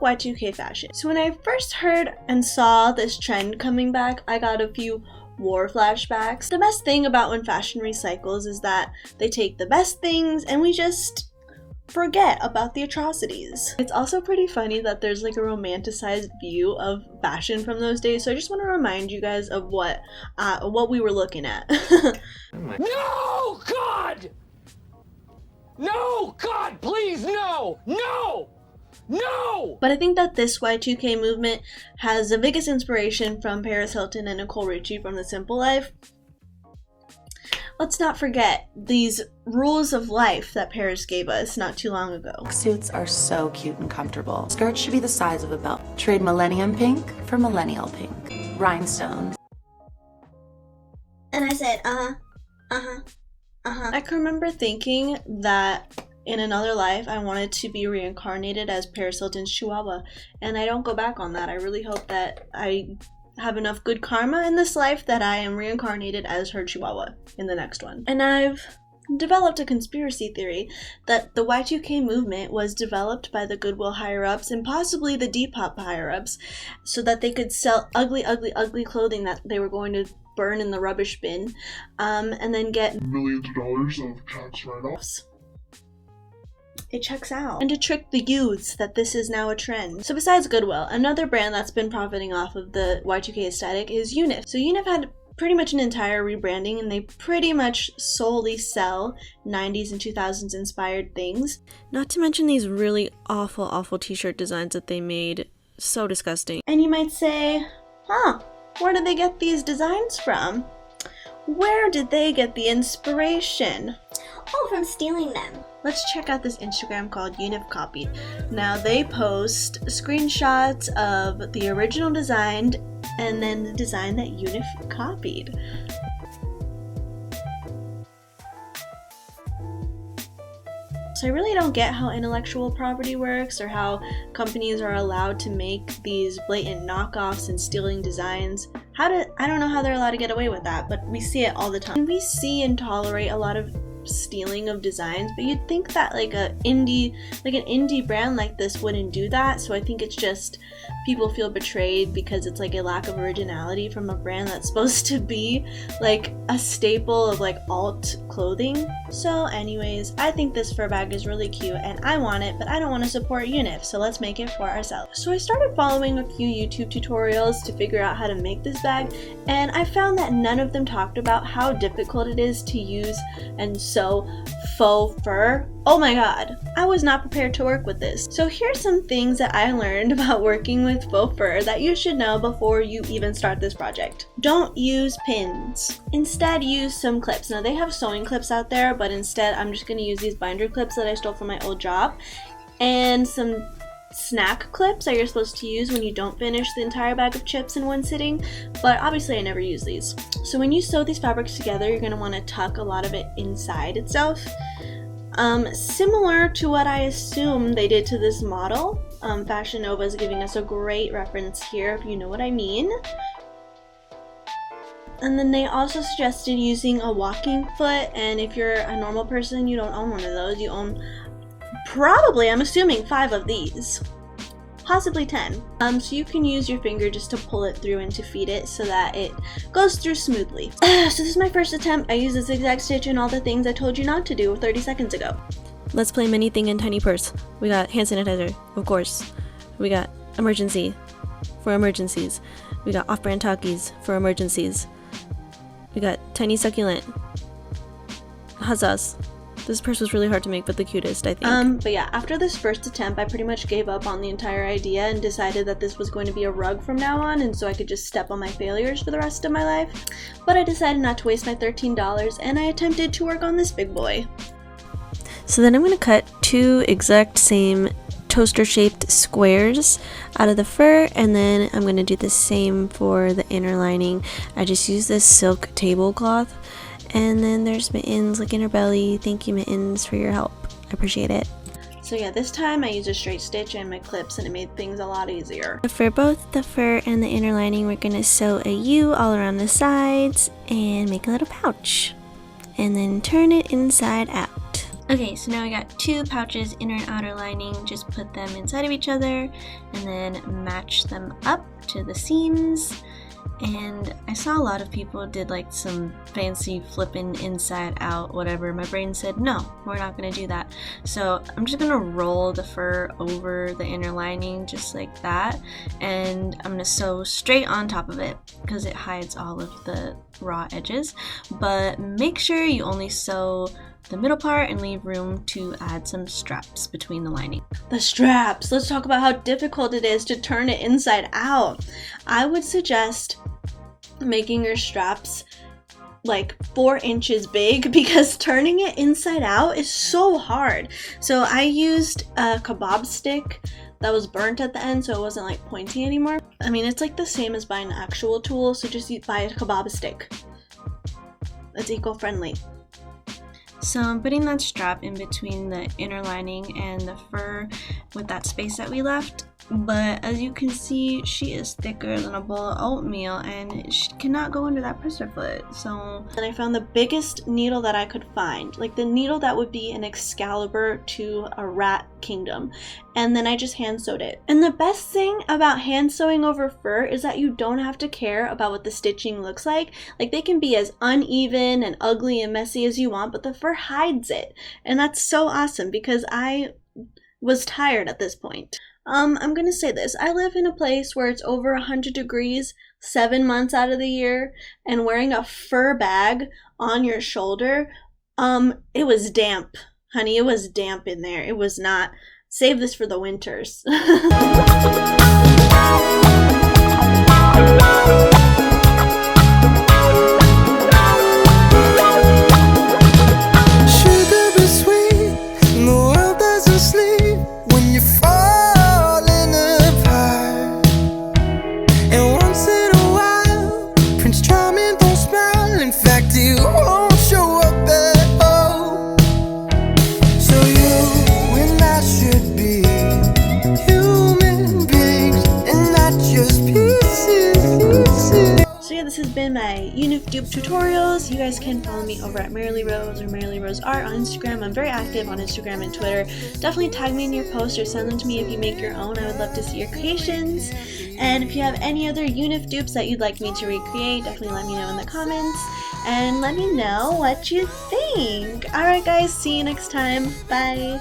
Y2K fashion. So when I first heard and saw this trend coming back, I got a few war flashbacks. The best thing about when fashion recycles is that they take the best things and we just forget about the atrocities. It's also pretty funny that there's like a romanticized view of fashion from those days, so I just want to remind you guys of what we were looking at. No, God! No, God, please, no! No! No! But I think that this Y2K movement has the biggest inspiration from Paris Hilton and Nicole Richie from The Simple Life. Let's not forget these rules of life that Paris gave us not too long ago. Suits are so cute and comfortable. Skirts should be the size of a belt. Trade Millennium Pink for Millennial Pink. Rhinestones. And I said, I can remember thinking that in another life I wanted to be reincarnated as Paris Hilton's Chihuahua, and I don't go back on that. I really hope that I have enough good karma in this life that I am reincarnated as her Chihuahua in the next one. And I've developed a conspiracy theory that the Y2K movement was developed by the Goodwill higher-ups and possibly the Depop higher-ups so that they could sell ugly clothing that they were going to burn in the rubbish bin, and then get millions of dollars of tax write-offs. It checks out. And to trick the youths that this is now a trend. So besides Goodwill, another brand that's been profiting off of the Y2K aesthetic is UNIF. So UNIF had pretty much an entire rebranding, and they pretty much solely sell 90s and 2000s inspired things. Not to mention these really awful t-shirt designs that they made. So disgusting. And you might say, where did they get these designs from? Where did they get the inspiration? Oh, from stealing them. Let's check out this Instagram called UNIF Copied. Now they post screenshots of the original design and then the design that UNIF copied. So I really don't get how intellectual property works or how companies are allowed to make these blatant knockoffs and stealing designs. I don't know how they're allowed to get away with that, but we see it all the time. We see and tolerate a lot of stealing of designs, but you'd think that like an indie brand like this wouldn't do that. So I think it's just people feel betrayed because it's like a lack of originality from a brand that's supposed to be like a staple of like alt clothing. So anyways, I think this fur bag is really cute and I want it, but I don't want to support UNIF, so let's make it for ourselves. So I started following a few YouTube tutorials to figure out how to make this bag, and I found that none of them talked about how difficult it is to use and sew faux fur. Oh my god, I was not prepared to work with this. So here's some things that I learned about working with faux fur that you should know before you even start this project. Don't use pins. Instead, use some clips. Now they have sewing clips out there, but instead I'm just going to use these binder clips that I stole from my old job, and some snack clips that you're supposed to use when you don't finish the entire bag of chips in one sitting, but obviously I never use these. So when you sew these fabrics together, you're going to want to tuck a lot of it inside itself. Similar to what I assume they did to this model. Fashion Nova is giving us a great reference here, if you know what I mean. And then they also suggested using a walking foot, and if you're a normal person, you don't own one of those. You own probably, I'm assuming, 5 of these. Possibly 10. So you can use your finger just to pull it through and to feed it so that it goes through smoothly. So this is my first attempt. I used the zigzag stitch and all the things I told you not to do 30 seconds ago. Let's play mini thing in tiny purse. We got hand sanitizer, of course. We got emergency for emergencies. We got off-brand Takis for emergencies. We got tiny succulent. Hot sauce. This purse was really hard to make, but the cutest, I think. But yeah, after this first attempt, I pretty much gave up on the entire idea and decided that this was going to be a rug from now on, and so I could just step on my failures for the rest of my life. But I decided not to waste my $13, and I attempted to work on this big boy. So then I'm going to cut 2 exact same toaster-shaped squares out of the fur, and then I'm going to do the same for the inner lining. I just use this silk tablecloth. And then there's Mittens, like in her belly. Thank you, Mittens, for your help. I appreciate it. So yeah, this time I used a straight stitch and my clips, and it made things a lot easier. For both the fur and the inner lining, we're going to sew a U all around the sides and make a little pouch. And then turn it inside out. Okay, so now I got 2 pouches, inner and outer lining. Just put them inside of each other and then match them up to the seams. And I saw a lot of people did like some fancy flipping inside out, whatever. My brain said, no, we're not gonna do that. So I'm just gonna roll the fur over the inner lining just like that. And I'm gonna sew straight on top of it because it hides all of the raw edges. But make sure you only sew the middle part and leave room to add some straps between the lining. The straps! Let's talk about how difficult it is to turn it inside out. I would suggest making your straps like 4 inches big because turning it inside out is so hard. So I used a kebab stick that was burnt at the end so it wasn't like pointy anymore. I mean, it's like the same as buying an actual tool, so just buy a kebab stick. It's eco-friendly. So I'm putting that strap in between the inner lining and the fur with that space that we left. But as you can see, she is thicker than a bowl of oatmeal and she cannot go under that presser foot. So then I found the biggest needle that I could find, like the needle that would be an Excalibur to a rat kingdom. And then I just hand sewed it. And the best thing about hand sewing over fur is that you don't have to care about what the stitching looks like. Like they can be as uneven and ugly and messy as you want, but the fur hides it. And that's so awesome because I was tired at this point. I'm gonna say this. I live in a place where it's over 100 degrees 7 months out of the year, and wearing a fur bag on your shoulder, it was damp. Honey, it was damp in there. It was not. Save this for the winters. This has been my UNIF dupe tutorials. You guys can follow me over at Merrily Rose or Merrily Rose Art on Instagram. I'm very active on Instagram and Twitter. Definitely tag me in your post or send them to me if you make your own. I would love to see your creations. And if you have any other UNIF dupes that you'd like me to recreate, definitely let me know in the comments. And let me know what you think. Alright guys, see you next time. Bye.